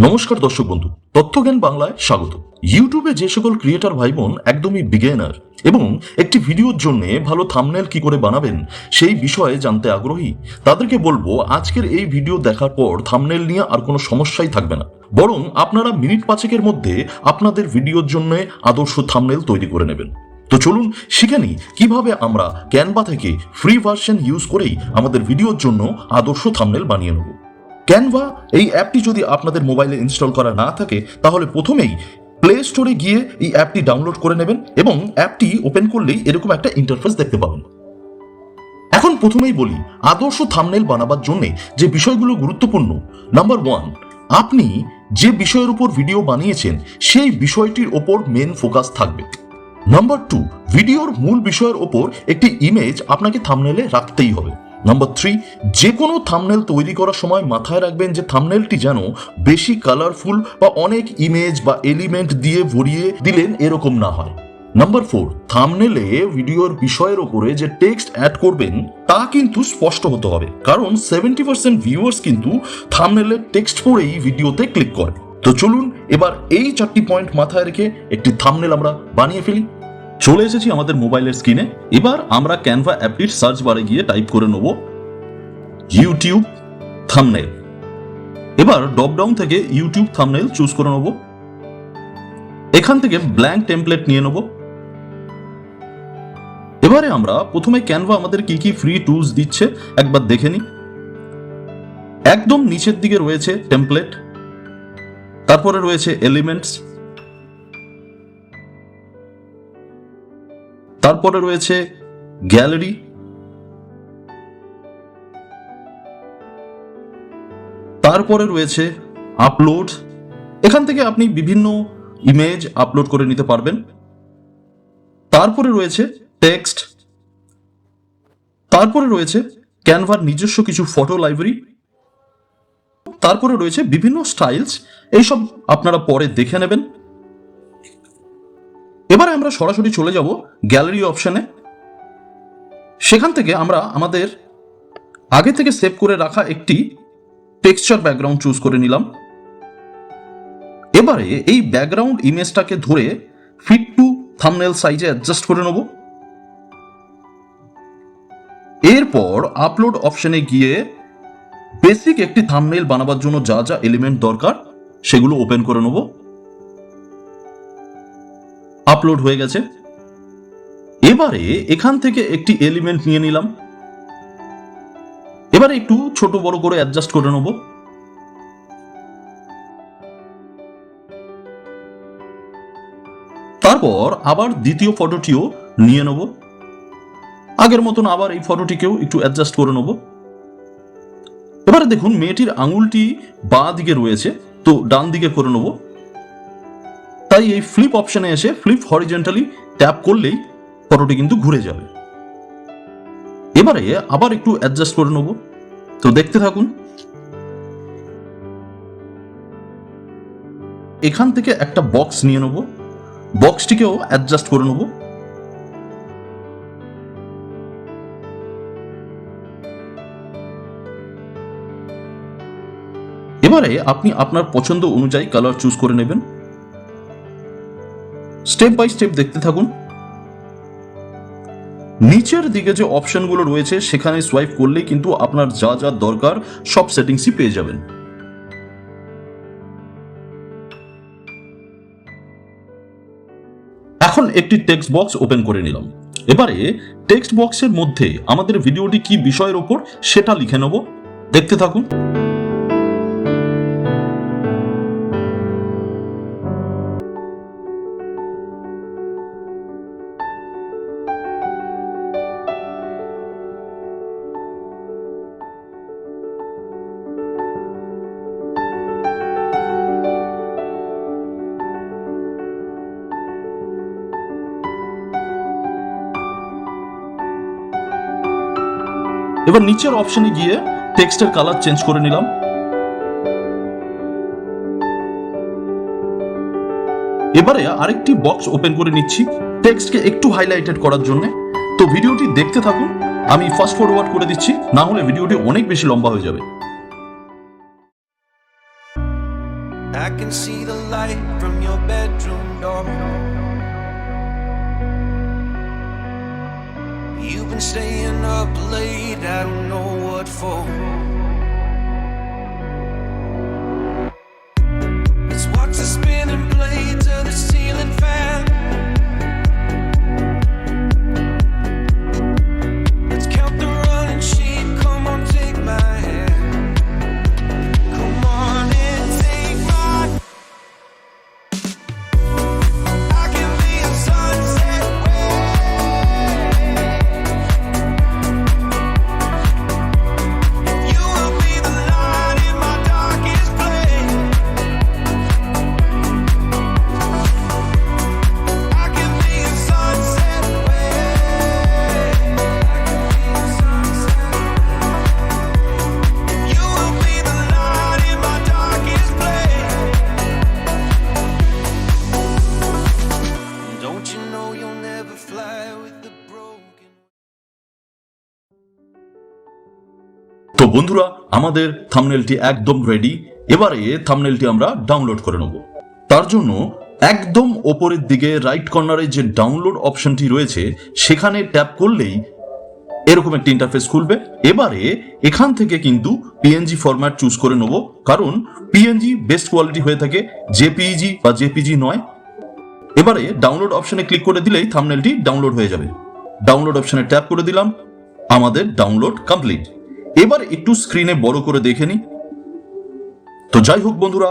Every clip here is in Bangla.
নমস্কার দর্শক বন্ধু, তথ্যজ্ঞান বাংলায় স্বাগত। ইউটিউবে যে সকল ক্রিয়েটর ভাই বোন একদমই বিগিনার এবং একটি ভিডিওর জন্য ভালো থাম্বনেল কি করে বানাবেন সেই বিষয়ে জানতে আগ্রহী, তাদেরকে বলবো আজকের এই ভিডিও দেখার পর থাম্বনেল নিয়ে আর কোনো সমস্যাই থাকবে না, বরং আপনারা মিনিট পাঁচেকের মধ্যে আপনাদের ভিডিওর জন্য আদর্শ থাম্বনেল তৈরি করে নেবেন। তো চলুন শিখে নিই কিভাবে আমরা ক্যানভা থেকে ফ্রি ভার্সন ইউজ করেই আমাদের ভিডিওর জন্য আদর্শ থাম্বনেল বানিয়ে নেব। ক্যানভা এই অ্যাপটি যদি আপনাদের মোবাইলে ইনস্টল করা না থাকে তাহলে প্রথমেই প্লে স্টোরে গিয়ে এই অ্যাপটি ডাউনলোড করে নেবেন এবং অ্যাপটি ওপেন করলেই এরকম একটা ইন্টারফেস দেখতে পাবেন। এখন প্রথমেই বলি আদর্শ থাম্বনেল বানাবার জন্য যে বিষয়গুলো গুরুত্বপূর্ণ। নাম্বার 1, আপনি যে বিষয়ের উপর ভিডিও বানিয়েছেন সেই বিষয়টির ওপর মেন ফোকাস থাকবে। নাম্বার 2, ভিডিওর মূল বিষয়ের ওপর একটি ইমেজ আপনাকে থাম্বনেলে রাখতেই হবে। নাম্বার 3, যে কোনো থাম্বনেল তৈরি করার সময় মাথায় রাখবেন যে থাম্বনেলটি যেন বেশি কালারফুল বা অনেক ইমেজ বা এলিমেন্ট দিয়ে ভরিয়ে দিলেন এরকম না হয়। নাম্বার 4, থাম্বনেলে ভিডিওর বিষয়ের ওপরে যে টেক্সট অ্যাড করবেন তা কিন্তু স্পষ্ট হতে হবে, কারণ 70% ভিউয়ার্স কিন্তু থাম্বনেলের টেক্সট পড়েই ভিডিওতে ক্লিক করে। তো চলুন এবার এই 4টি পয়েন্ট মাথায় রেখে একটি থাম্বনেল আমরা বানিয়ে ফেলি। চলে এসেছি আমাদের মোবাইলের স্ক্রিনে। এবার আমরা ক্যানভা অ্যাপটির সার্চ বারে গিয়ে টাইপ করে নেব ইউটিউব থাম্বনেল। এবার ড্রপ ডাউন থেকে ইউটিউব থাম্বনেল চুজ করে নেব। এখান থেকে ব্ল্যাঙ্ক টেমপ্লেট নিয়ে নেব। এবারে আমরা প্রথমে ক্যানভা আমাদের কি কি ফ্রি টুলস দিচ্ছে একবার দেখে নিই। একদম নিচের দিকে রয়েছে টেমপ্লেট, তারপরে রয়েছে এলিমেন্টস, তারপরে রয়েছে গ্যালারি, তারপরে রয়েছে আপলোড। এখান থেকে আপনি বিভিন্ন ইমেজ আপলোড করে নিতে পারবেন। তারপরে রয়েছে টেক্সট, তারপরে রয়েছে ক্যানভার নিজস্ব কিছু ফটো লাইব্রেরি, তারপরে রয়েছে বিভিন্ন স্টাইলস। এইসব আপনারা পরে দেখে নেবেন। এবারে আমরা সরাসরি চলে যাব গ্যালারি অপশনে। সেখান থেকে আমরা আমাদের আগে থেকে সেভ করে রাখা একটি টেক্সচার ব্যাকগ্রাউন্ড চুজ করে নিলাম। এবারে এই ব্যাকগ্রাউন্ড ইমেজটাকে ধরে ফিট টু থাম্বনেল সাইজে অ্যাডজাস্ট করে নেব। এরপর আপলোড অপশনে গিয়ে বেসিক একটি থাম্বনেল বানাবার জন্য যা যা এলিমেন্ট দরকার সেগুলো ওপেন করে নেব। আপলোড হয়ে গেছে। এবারে এখান থেকে একটি এলিমেন্ট নিয়ে নিলাম। এবারে একটু ছোট বড় করে অ্যাডজাস্ট করে নেব। তারপর আবার দ্বিতীয় ফটোটিও নিয়ে নেব। আগের মতন আবার এই ফটোটিকেও একটু অ্যাডজাস্ট করে নেব। এবারে দেখুন মেয়েটির আঙুলটি বাঁ দিকে রয়েছে, তো ডান দিকে করে নেব। তাই এই ফ্লিপ অপশনে এসে ফ্লিপ হরিজন্টালি ট্যাপ করলেই ফটোটি কিন্তু ঘুরে যাবে। এবারে আবার একটু অ্যাডজাস্ট করে নেব। তো দেখতে থাকুন। এখান থেকে একটা বক্স নিয়ে নেব, বক্সটিকেও অ্যাডজাস্ট করে নেব। এবারে আপনি আপনার পছন্দ অনুযায়ী কালার চুজ করে নেবেন। স্টেপ বাই স্টেপ দেখতে থাকুন। নিচের দিকে যে অপশনগুলো রয়েছে সেখানে সোয়াইপ করলেই কিন্তু আপনার যা যা দরকার সব সেটিংসই পেয়ে যাবেন। এখন একটি টেক্সট বক্স ওপেন করে নিলাম। এবারে টেক্সট বক্সের মধ্যে আমাদের ভিডিওটি কি বিষয়ের উপর সেটা লিখে নেব। দেখতে থাকুন। এবার নিচের অপশনে গিয়ে টেক্সটের কালার চেঞ্জ করে নিলাম। এবারে আরেকটি বক্স ওপেন করে নিচ্ছি টেক্সটকে একটু হাইলাইটেড করার জন্য। তো ভিডিওটি দেখতে থাকুন। আমি ফাস্ট ফরওয়ার্ড করে দিচ্ছি, না হলে ভিডিওটি অনেক বেশি লম্বা হয়ে যাবে। I can see the light from your bedroom door. You've been staying up late, I don't know what for. Let's watch the spinning blades of the ceiling fan. Let's count the running sheep, come on, take my hand. Come on and take my. I can be a sunset wave. You will be the light in my darkest place. I can be a sunset wave. You will be the light in my darkest place. Don't you know you'll never fly with the broken. তো বন্ধুরা, আমাদের থাম্বনেলটি একদম রেডি। এবারে থাম্বনেলটি আমরা ডাউনলোড করে নেব। তার জন্য একদম ওপরের দিকে রাইট কর্নারে যে ডাউনলোড অপশনটি রয়েছে সেখানে ট্যাপ করলেই এরকম একটি ইন্টারফেস খুলবে। এবারে এখান থেকে কিন্তু পিএনজি ফরম্যাট চুজ করে নেব, কারণ পিএনজি বেস্ট কোয়ালিটি হয়ে থাকে, জেপিইজি বা জেপিজি নয়। এবারে ডাউনলোড অপশনে ক্লিক করে দিলেই থাম্বনেলটি ডাউনলোড হয়ে যাবে। ডাউনলোড অপশনে ট্যাপ করে দিলাম, আমাদের ডাউনলোড কমপ্লিট। এবার একটু স্ক্রিনে বড় করে দেখে নিই। তো যাই হোক বন্ধুরা,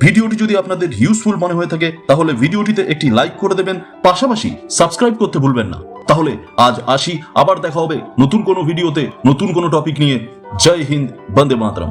ভিডিওটি যদি আপনাদের ইউজফুল মনে হয়ে থাকে তাহলে ভিডিওটিতে একটি লাইক করে দেবেন, পাশাপাশি সাবস্ক্রাইব করতে ভুলবেন না। তাহলে আজ আসি, আবার দেখা হবে নতুন কোনো ভিডিওতে নতুন কোনো টপিক নিয়ে। জয় হিন্দ, বন্দে মাতরম।